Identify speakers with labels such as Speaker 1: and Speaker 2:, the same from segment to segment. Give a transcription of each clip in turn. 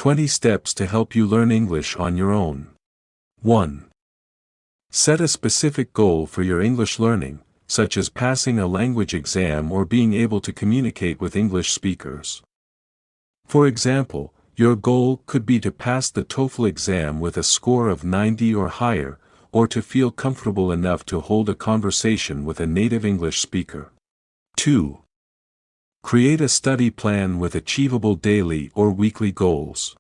Speaker 1: 20 steps to help you learn English on your own. 1. Set a specific goal for your English learning, such as passing a language exam or being able to communicate with English speakers. For example, your goal could be to pass the TOEFL exam with a score of 90 or higher, or to feel comfortable enough to hold a conversation with a native English speaker. 2. Create a study plan with achievable daily or weekly goals.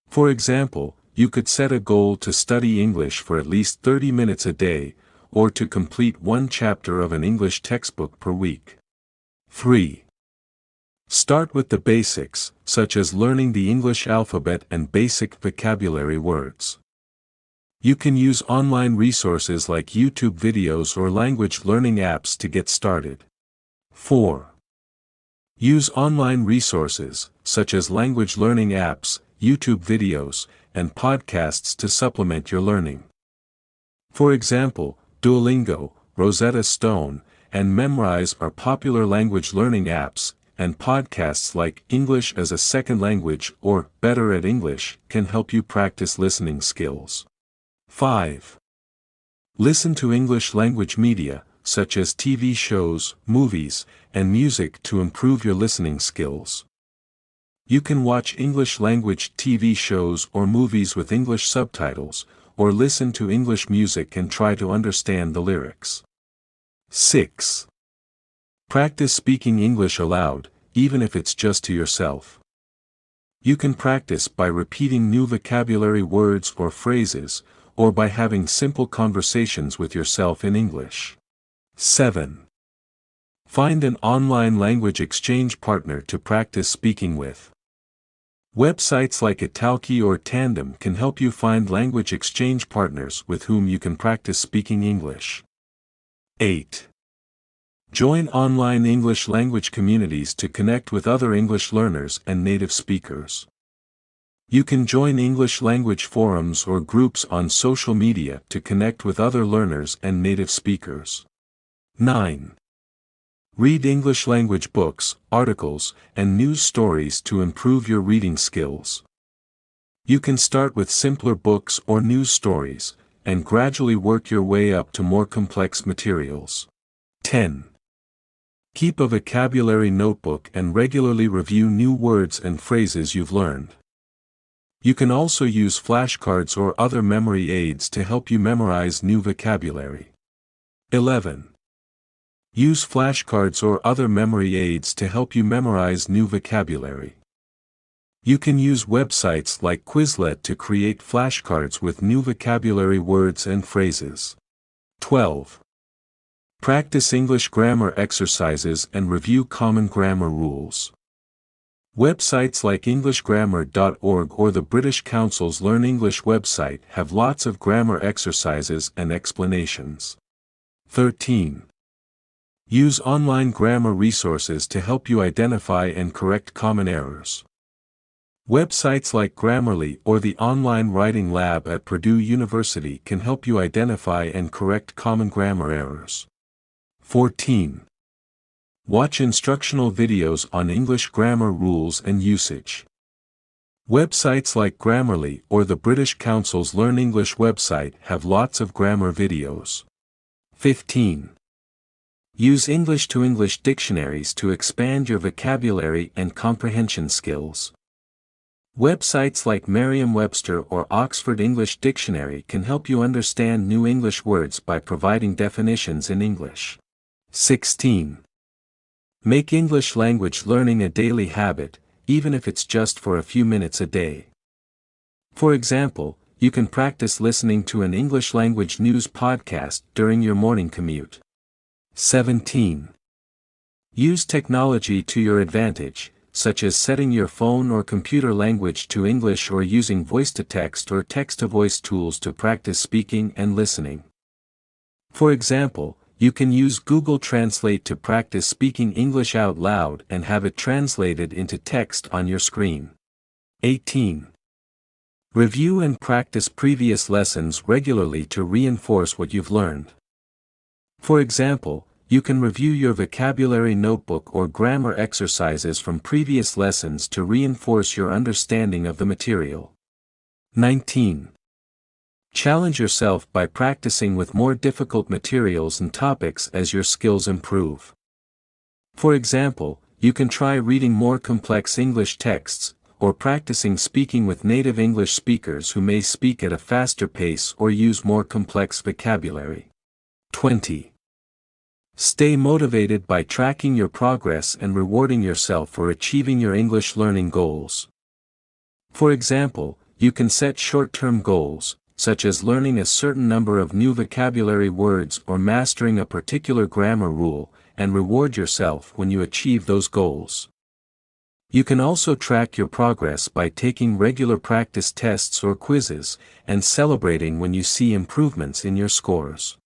Speaker 1: For example, you could set a goal to study English for at least 30 minutes a day, or to complete one chapter of an English textbook per week. 3. Start with the basics, such as learning the English alphabet and basic vocabulary words. You can use online resources like YouTube videos or language learning apps to get started. 4. Use online resources, such as language learning apps, YouTube videos, and podcasts to supplement your learning. For example, Duolingo, Rosetta Stone, and Memrise are popular language learning apps, and podcasts like English as a Second Language or Better at English can help you practice listening skills. 5. Listen to English language media, such as TV shows, movies, and music to improve your listening skills. You can watch English language TV shows or movies with English subtitles, or listen to English music and try to understand the lyrics. 6. Practice speaking English aloud, even if it's just to yourself. You can practice by repeating new vocabulary words or phrases, or by having simple conversations with yourself in English. 7. Find an online language exchange partner to practice speaking with. Websites like Italki or Tandem can help you find language exchange partners with whom you can practice speaking English. 8. Join online English language communities to connect with other English learners and native speakers. You can join English language forums or groups on social media to connect with other learners and native speakers. 9. Read English language books, articles, and news stories to improve your reading skills. You can start with simpler books or news stories, and gradually work your way up to more complex materials. 10. Keep a vocabulary notebook and regularly review new words and phrases you've learned. You can also use flashcards or other memory aids to help you memorize new vocabulary. 11. Use flashcards or other memory aids to help you memorize new vocabulary. You can use websites like Quizlet to create flashcards with new vocabulary words and phrases. 12. Practice English grammar exercises and review common grammar rules. Websites like EnglishGrammar.org or the British Council's Learn English website have lots of grammar exercises and explanations. 13. Use online grammar resources to help you identify and correct common errors. Websites like Grammarly or the Online Writing Lab at Purdue University can help you identify and correct common grammar errors. 14. Watch instructional videos on English grammar rules and usage. Websites like Grammarly or the British Council's Learn English website have lots of grammar videos. 15. Use English-to-English dictionaries to expand your vocabulary and comprehension skills. Websites like Merriam-Webster or Oxford English Dictionary can help you understand new English words by providing definitions in English. 16. Make English language learning a daily habit, even if it's just for a few minutes a day. For example, you can practice listening to an English language news podcast during your morning commute. 17. Use technology to your advantage, such as setting your phone or computer language to English or using voice-to-text or text-to-voice tools to practice speaking and listening. For example, you can use Google Translate to practice speaking English out loud and have it translated into text on your screen. 18. Review and practice previous lessons regularly to reinforce what you've learned. For example, You can review your vocabulary notebook or grammar exercises from previous lessons to reinforce your understanding of the material. 19. Challenge yourself by practicing with more difficult materials and topics as your skills improve. For example, you can try reading more complex English texts, or practicing speaking with native English speakers who may speak at a faster pace or use more complex vocabulary. 20. Stay motivated by tracking your progress and rewarding yourself for achieving your English learning goals. For example, you can set short-term goals, such as learning a certain number of new vocabulary words or mastering a particular grammar rule, and reward yourself when you achieve those goals. You can also track your progress by taking regular practice tests or quizzes, and celebrating when you see improvements in your scores.